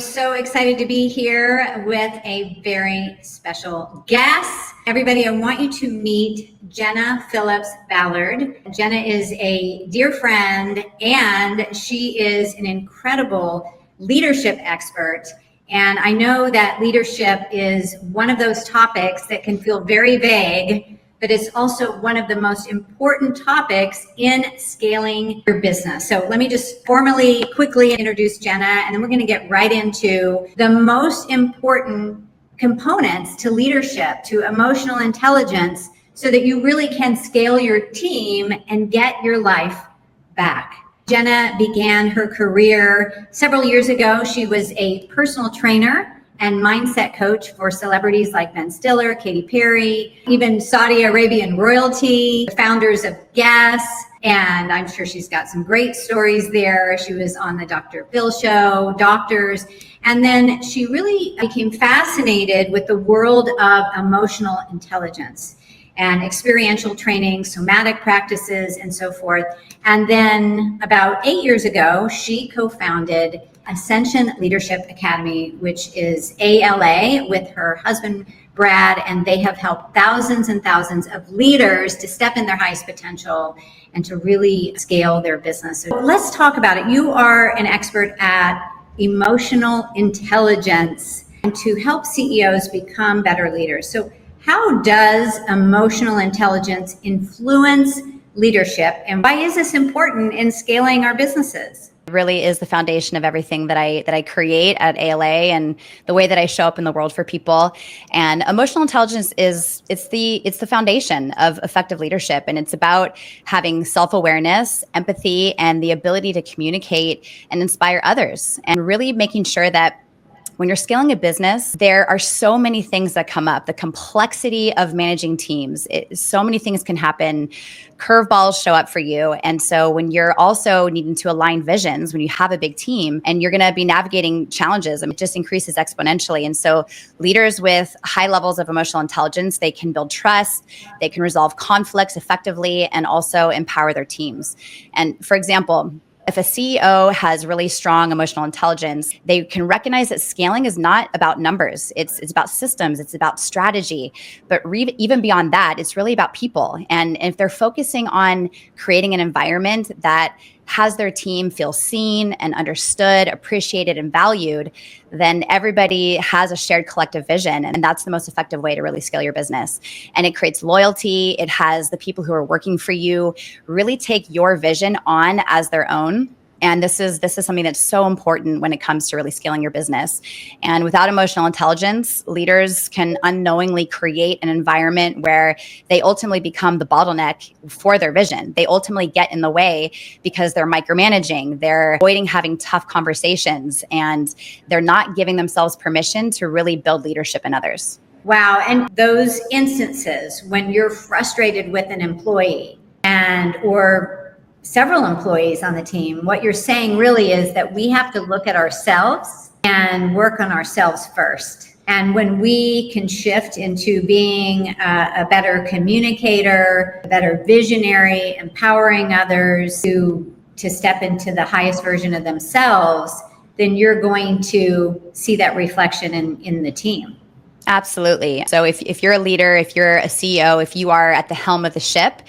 so excited to be here with a very special guest. Everybody, I want you to meet Jenna Phillips Ballard. Jenna is a dear friend, and she is an incredible leadership expert. And I know that leadership is one of those topics that can feel very vague, but it's also one of the most important topics in scaling your business. So let me just formally, quickly introduce Jenna, and then we're going to get right into the most important components to leadership, to emotional intelligence, so that you really can scale your team and get your life back. Jenna began her career several years ago. She was a personal trainer and mindset coach for celebrities like Ben Stiller, Katy Perry, even Saudi Arabian royalty, the founders of Guess, and I'm sure she's got some great stories there. She was on the Dr. Phil show, Doctors, and then she really became fascinated with the world of emotional intelligence and experiential training, somatic practices, and so forth. And then about 8 years ago, she co-founded Ascension Leadership Academy, which is ALA, with her husband, Brad, and they have helped thousands and thousands of leaders to step in their highest potential and to really scale their business. So let's talk about it. You are an expert at emotional intelligence and to help CEOs become better leaders. So how does emotional intelligence influence leadership, and why is this important in scaling our businesses? It really is the foundation of everything that I create at ALA and the way that I show up in the world for people. And emotional intelligence it's the foundation of effective leadership, and it's about having self-awareness, empathy, and the ability to communicate and inspire others, and really making sure that when you're scaling a business, there are so many things that come up. The complexity of managing teams, so many things can happen. Curveballs show up for you. And so when you're also needing to align visions, when you have a big team and you're going to be navigating challenges, it just increases exponentially. And so leaders with high levels of emotional intelligence, they can build trust, they can resolve conflicts effectively, and also empower their teams. And for example, if a CEO has really strong emotional intelligence, they can recognize that scaling is not about numbers. It's about systems. It's about strategy. But even beyond that, it's really about people. And if they're focusing on creating an environment that has their team feel seen and understood, appreciated, and valued, then everybody has a shared collective vision. And that's the most effective way to really scale your business. And it creates loyalty. It has the people who are working for you really take your vision on as their own. And this is something that's so important when it comes to really scaling your business. And without emotional intelligence, leaders can unknowingly create an environment where they ultimately become the bottleneck for their vision. They ultimately get in the way because they're micromanaging, they're avoiding having tough conversations, and they're not giving themselves permission to really build leadership in others. Wow. And those instances when you're frustrated with an employee or several employees on the team, what you're saying really is that we have to look at ourselves and work on ourselves first. And when we can shift into being a better communicator, a better visionary, empowering others to step into the highest version of themselves, then you're going to see that reflection in the team. Absolutely. So if you're a leader, if you're a CEO, if you are at the helm of the ship,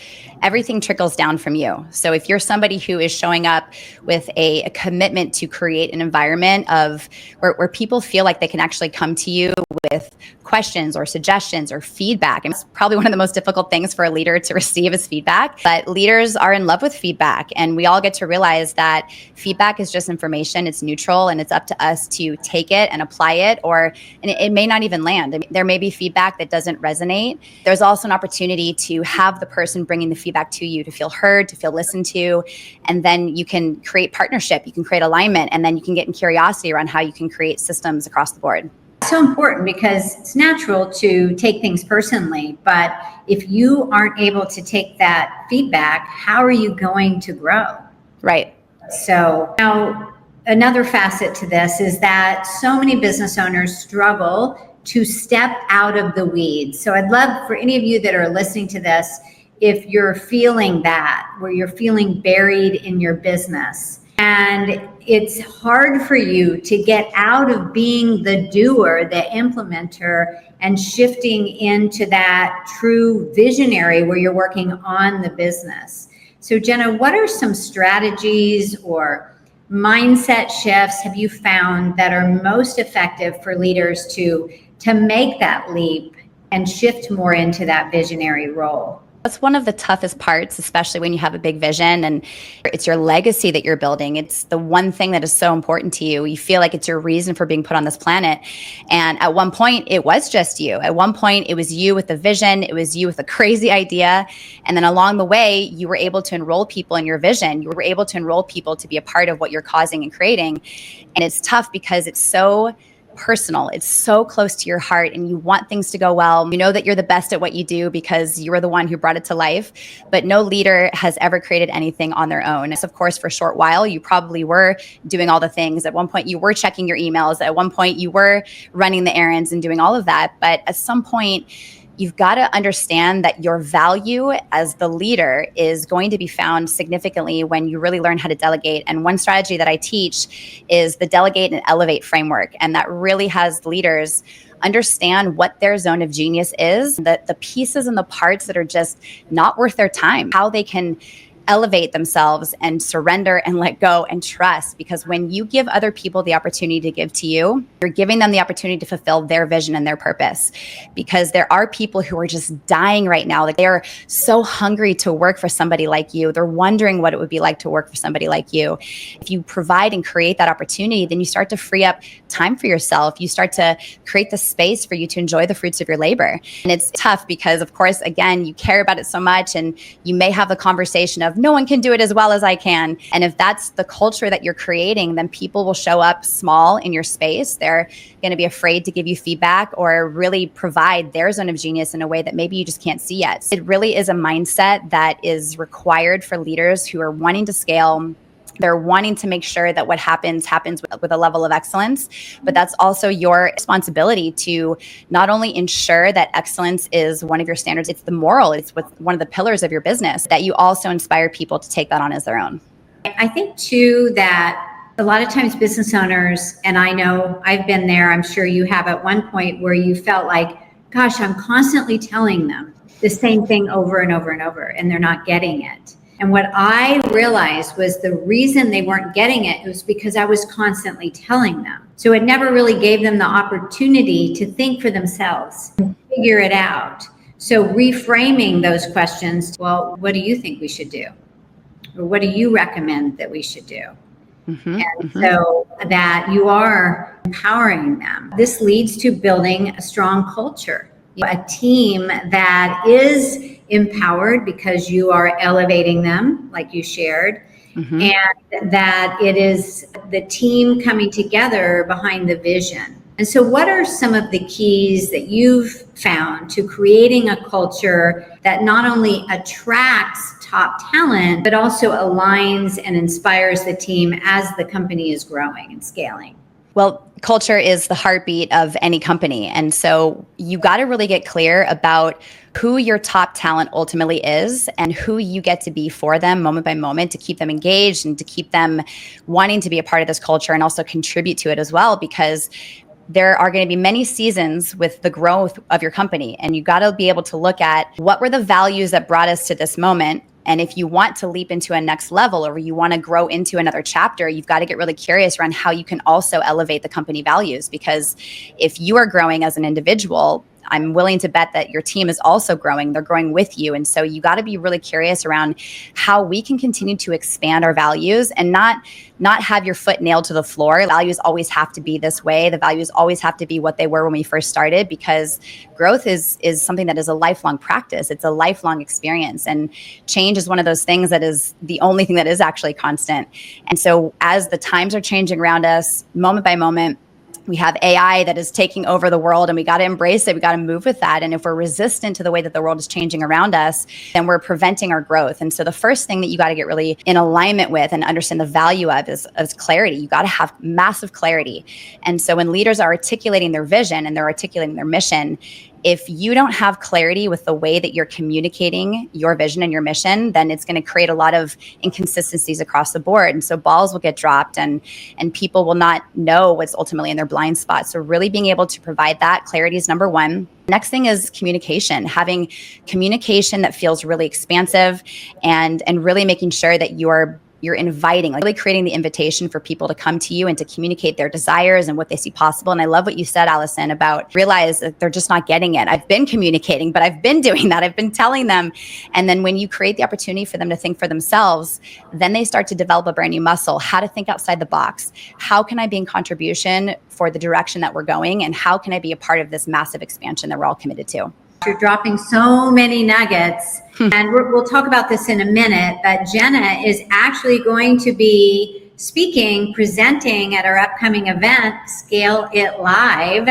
everything trickles down from you. So if you're somebody who is showing up with a commitment to create an environment of where people feel like they can actually come to you with questions or suggestions or feedback. And it's probably one of the most difficult things for a leader to receive is feedback, but leaders are in love with feedback. And we all get to realize that feedback is just information. It's neutral, and it's up to us to take it and apply it, and it may not even land. I mean, there may be feedback that doesn't resonate. There's also an opportunity to have the person bringing the feedback to you to feel heard, to feel listened to, and then you can create partnership, you can create alignment, and then you can get in curiosity around how you can create systems across the board. So important, because it's natural to take things personally, but if you aren't able to take that feedback, how are you going to grow? Right. So now another facet to this is that so many business owners struggle to step out of the weeds. So I'd love for any of you that are listening to this, if you're feeling that, where you're feeling buried in your business, And it's hard for you to get out of being the doer, the implementer, and shifting into that true visionary where you're working on the business. So Jenna, what are some strategies or mindset shifts have you found that are most effective for leaders to make that leap and shift more into that visionary role? That's one of the toughest parts, especially when you have a big vision and it's your legacy that you're building. It's the one thing that is so important to you. You feel like it's your reason for being put on this planet. And at one point, it was just you. At one point, it was you with the vision. It was you with a crazy idea. And then along the way, you were able to enroll people in your vision. You were able to enroll people to be a part of what you're causing and creating. And it's tough because it's so personal. It's so close to your heart and you want things to go well. You know that you're the best at what you do because you were the one who brought it to life, but no leader has ever created anything on their own. So of course, for a short while, you probably were doing all the things. At one point, you were checking your emails. At one point, you were running the errands and doing all of that. But at some point, you've got to understand that your value as the leader is going to be found significantly when you really learn how to delegate. And one strategy that I teach is the delegate and elevate framework. And that really has leaders understand what their zone of genius is, the pieces and the parts that are just not worth their time, how they can elevate themselves and surrender and let go and trust. Because when you give other people the opportunity to give to you, you're giving them the opportunity to fulfill their vision and their purpose. Because there are people who are just dying right now. Like they're so hungry to work for somebody like you. They're wondering what it would be like to work for somebody like you. If you provide and create that opportunity, then you start to free up time for yourself. You start to create the space for you to enjoy the fruits of your labor. And it's tough because, of course, again, you care about it so much and you may have the conversation of, no one can do it as well as I can. And if that's the culture that you're creating, then people will show up small in your space. They're going to be afraid to give you feedback or really provide their zone of genius in a way that maybe you just can't see yet. It really is a mindset that is required for leaders who are wanting to scale. They're wanting to make sure that what happens with a level of excellence, but that's also your responsibility to not only ensure that excellence is one of your standards, it's the moral, it's one of the pillars of your business, that you also inspire people to take that on as their own. I think too that a lot of times business owners, and I know I've been there, I'm sure you have at one point where you felt like, gosh, I'm constantly telling them the same thing over and over and over, and they're not getting it. And what I realized was the reason they weren't getting it was because I was constantly telling them. So it never really gave them the opportunity to think for themselves and figure it out. So reframing those questions, well, what do you think we should do? Or what do you recommend that we should do? So that you are empowering them. This leads to building a strong culture, a team that is empowered because you are elevating them, like you shared, and that it is the team coming together behind the vision. And so what are some of the keys that you've found to creating a culture that not only attracts top talent, but also aligns and inspires the team as the company is growing and scaling? Well, culture is the heartbeat of any company. And so you got to really get clear about who your top talent ultimately is and who you get to be for them moment by moment to keep them engaged and to keep them wanting to be a part of this culture and also contribute to it as well, because there are going to be many seasons with the growth of your company. And you got to be able to look at what were the values that brought us to this moment. And if you want to leap into a next level or you want to grow into another chapter, you've got to get really curious around how you can also elevate the company values. Because if you are growing as an individual, I'm willing to bet that your team is also growing. They're growing with you. And so you got to be really curious around how we can continue to expand our values and not have your foot nailed to the floor. Values always have to be this way. The values always have to be what they were when we first started, because growth is something that is a lifelong practice. It's a lifelong experience. And change is one of those things that is the only thing that is actually constant. And so as the times are changing around us, moment by moment, we have AI that is taking over the world and we got to embrace it. We got to move with that. And if we're resistant to the way that the world is changing around us, then we're preventing our growth. And so the first thing that you got to get really in alignment with and understand the value of is clarity. You got to have massive clarity. And so when leaders are articulating their vision and they're articulating their mission, if you don't have clarity with the way that you're communicating your vision and your mission, then it's going to create a lot of inconsistencies across the board. And so balls will get dropped and people will not know what's ultimately in their blind spot. So really being able to provide that clarity is number one. Next thing is communication, having communication that feels really expansive and really making sure that you're inviting, like really creating the invitation for people to come to you and to communicate their desires and what they see possible. And I love what you said, Allison, about realize that they're just not getting it. I've been communicating, but I've been doing that. I've been telling them. And then when you create the opportunity for them to think for themselves, then they start to develop a brand new muscle, how to think outside the box. How can I be in contribution for the direction that we're going? And how can I be a part of this massive expansion that we're all committed to? You're dropping so many nuggets, and we'll talk about this in a minute, but Jenna is actually going to be presenting at our upcoming event, Scale It Live,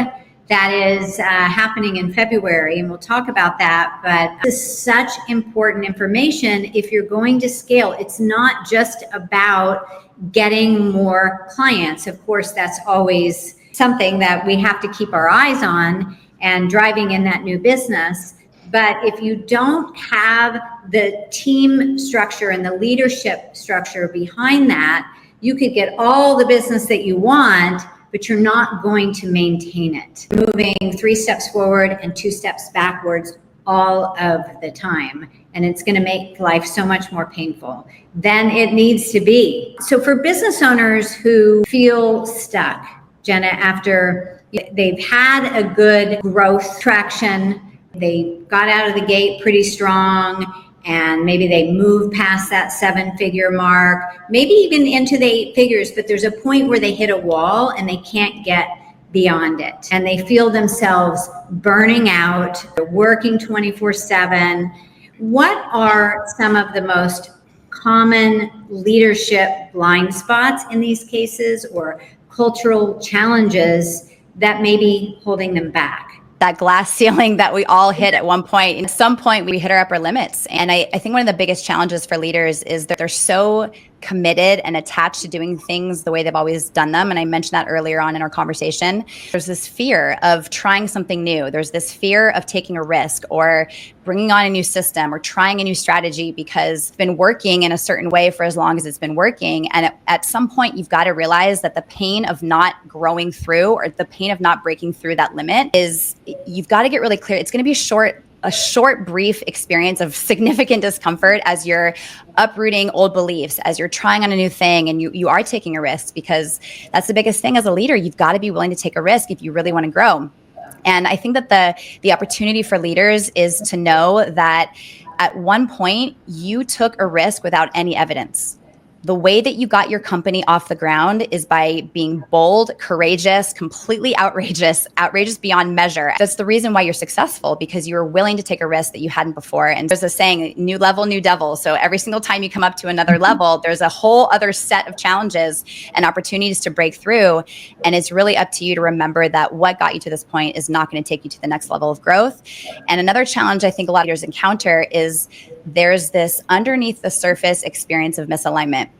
that is happening in February, and we'll talk about that. But this is such important information. If you're going to scale, it's not just about getting more clients. Of course, that's always something that we have to keep our eyes on and driving in that new business. But if you don't have the team structure and the leadership structure behind that, you could get all the business that you want, but you're not going to maintain it. Moving 3 steps forward and 2 steps backwards all of the time. And it's going to make life so much more painful than it needs to be. So for business owners who feel stuck, Jenna, after they've had a good growth traction, they got out of the gate pretty strong, and maybe they moved past that 7-figure mark, maybe even into the 8 figures, but there's a point where they hit a wall and they can't get beyond it. And they feel themselves burning out, they're working 24/7. What are some of the most common leadership blind spots in these cases, or cultural challenges that may be holding them back? That glass ceiling that we all hit at one point. At some point, we hit our upper limits. And I think one of the biggest challenges for leaders is that they're so committed and attached to doing things the way they've always done them. And I mentioned that earlier on in our conversation. There's this fear of trying something new. There's this fear of taking a risk or bringing on a new system or trying a new strategy because it's been working in a certain way for as long as it's been working. And at some point, you've got to realize that the pain of not growing through or the pain of not breaking through that limit is, you've got to get really clear. It's going to be a short, brief experience of significant discomfort as you're uprooting old beliefs, as you're trying on a new thing, and you are taking a risk, because that's the biggest thing as a leader. You've got to be willing to take a risk if you really want to grow. And I think that the opportunity for leaders is to know that at one point you took a risk without any evidence. The way that you got your company off the ground is by being bold, courageous, completely outrageous beyond measure. That's the reason why you're successful, because you were willing to take a risk that you hadn't before. And there's a saying, new level, new devil. So every single time you come up to another level, there's a whole other set of challenges and opportunities to break through. And it's really up to you to remember that what got you to this point is not going to take you to the next level of growth. And another challenge I think a lot of leaders encounter is there's this underneath the surface experience of misalignment.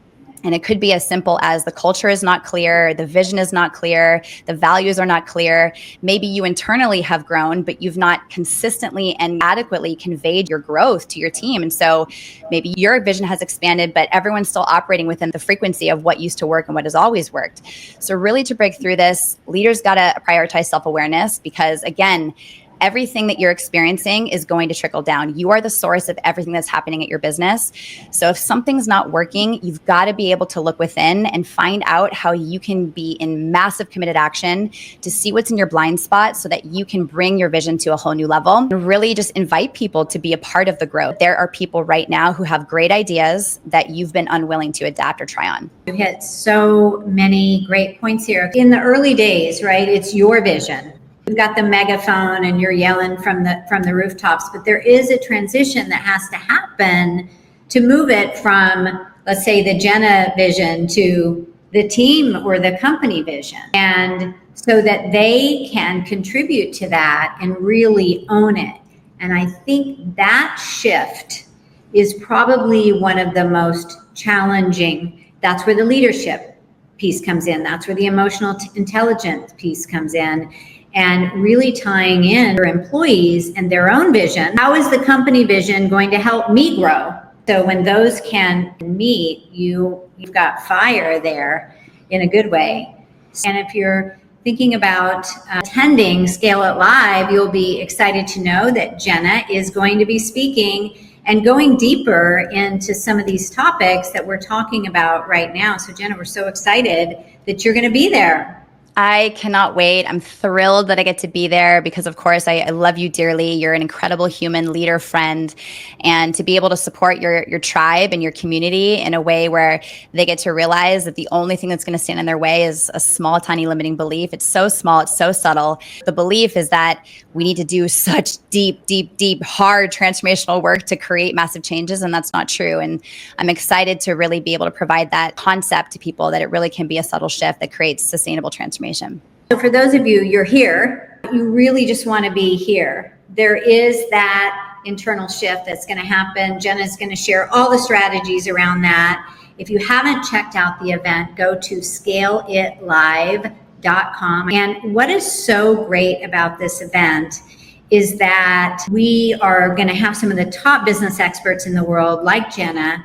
And it could be as simple as the culture is not clear, the vision is not clear, the values are not clear. Maybe you internally have grown, but you've not consistently and adequately conveyed your growth to your team. And so maybe your vision has expanded, but everyone's still operating within the frequency of what used to work and what has always worked. So really, to break through this, leaders got to prioritize self-awareness, because again, everything that you're experiencing is going to trickle down. You are the source of everything that's happening at your business. So if something's not working, you've got to be able to look within and find out how you can be in massive committed action to see what's in your blind spot so that you can bring your vision to a whole new level and really just invite people to be a part of the growth. There are people right now who have great ideas that you've been unwilling to adapt or try on. You hit so many great points here. In the early days, right, it's your vision. You've got the megaphone and you're yelling from the rooftops, but there is a transition that has to happen to move it from, let's say, the Jenna vision to the team or the company vision. And so that they can contribute to that and really own it. And I think that shift is probably one of the most challenging. That's where the leadership piece comes in. That's where the emotional intelligence piece comes in. and really tying in your employees and their own vision. How is the company vision going to help me grow? So when those can meet, you've got fire there in a good way. And if you're thinking about attending Scale It Live, you'll be excited to know that Jenna is going to be speaking and going deeper into some of these topics that we're talking about right now. So Jenna, we're so excited that you're going to be there. I cannot wait. I'm thrilled that I get to be there because, of course, I love you dearly. You're an incredible human, leader, friend, and to be able to support your tribe and your community in a way where they get to realize that the only thing that's going to stand in their way is a small, tiny limiting belief. It's so small. It's so subtle. The belief is that we need to do such deep, hard transformational work to create massive changes, and that's not true. And I'm excited to really be able to provide that concept to people, that it really can be a subtle shift that creates sustainable transformation. So for those of you, you're here, you really just want to be here. There is that internal shift that's going to happen. Jenna's going to share all the strategies around that. If you haven't checked out the event, go to scaleitlive.com. And what is so great about this event is that we are going to have some of the top business experts in the world, like Jenna.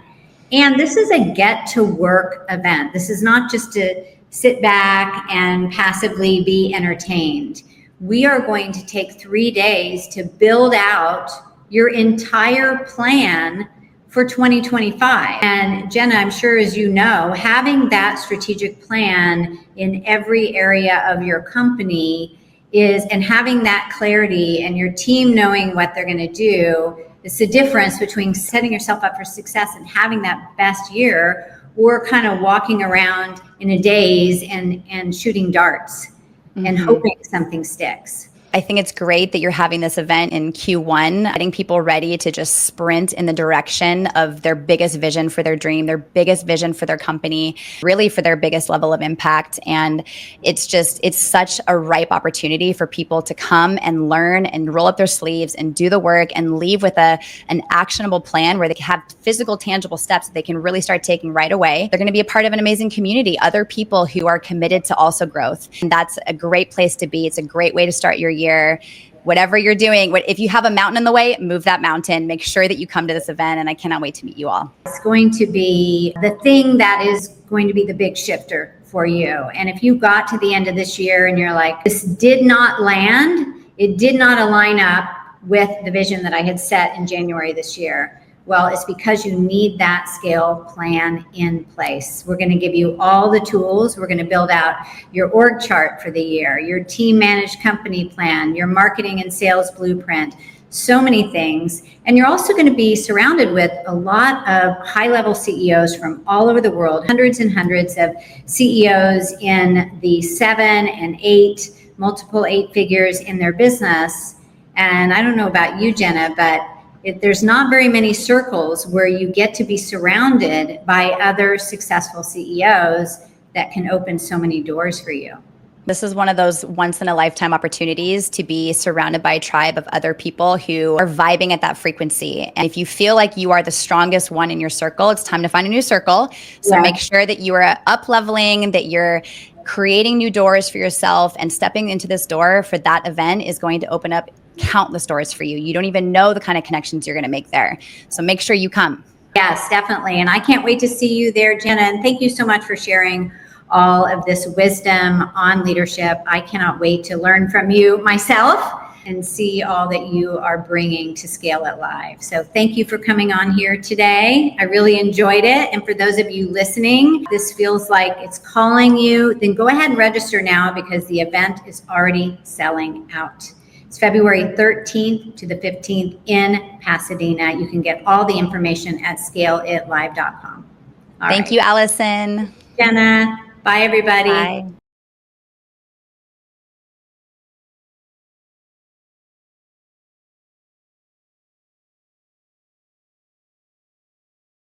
And this is a get to work event. This is not just to sit back and passively be entertained. We are going to take 3 days to build out your entire plan for 2025. And Jenna, I'm sure as you know, having that strategic plan in every area of your company and having that clarity and your team knowing what they're going to do, is the difference between setting yourself up for success and having that best year, or kind of walking around in a daze and shooting darts and hoping something sticks. I think it's great that you're having this event in Q1, getting people ready to just sprint in the direction of their biggest vision for their dream, their biggest vision for their company, really for their biggest level of impact. And it's such a ripe opportunity for people to come and learn and roll up their sleeves and do the work and leave with an actionable plan where they can have physical, tangible steps that they can really start taking right away. They're going to be a part of an amazing community, other people who are committed to also growth. And that's a great place to be. It's a great way to start your year. Whatever you're doing, if you have a mountain in the way, move that mountain. Make sure that you come to this event, and I cannot wait to meet you all. It's going to be the thing that is going to be the big shifter for you. And if you got to the end of this year and you're like, this did not land, it did not align up with the vision that I had set in January this year, well, it's because you need that scale plan in place. We're going to give you all the tools. We're going to build out your org chart for the year, your team managed company plan, your marketing and sales blueprint, so many things. And you're also going to be surrounded with a lot of high-level CEOs from all over the world, hundreds and hundreds of CEOs in the 7 and 8, multiple 8 figures in their business. And I don't know about you, Jenna, but there's not very many circles where you get to be surrounded by other successful CEOs that can open so many doors for you. This is one of those once in a lifetime opportunities to be surrounded by a tribe of other people who are vibing at that frequency. And if you feel like you are the strongest one in your circle, it's time to find a new circle. So make sure that you are up leveling, that you're creating new doors for yourself, and stepping into this door for that event is going to open up countless doors for you. You don't even know the kind of connections you're going to make there. So make sure you come. Yes, definitely. And I can't wait to see you there, Jenna. And thank you so much for sharing all of this wisdom on leadership. I cannot wait to learn from you myself and see all that you are bringing to Scale It Live. So thank you for coming on here today. I really enjoyed it. And for those of you listening, this feels like it's calling you, then go ahead and register now, because the event is already selling out. It's February 13th to the 15th in Pasadena. You can get all the information at scaleitlive.com. Thank you, Allison. Jenna. Bye, everybody. Bye.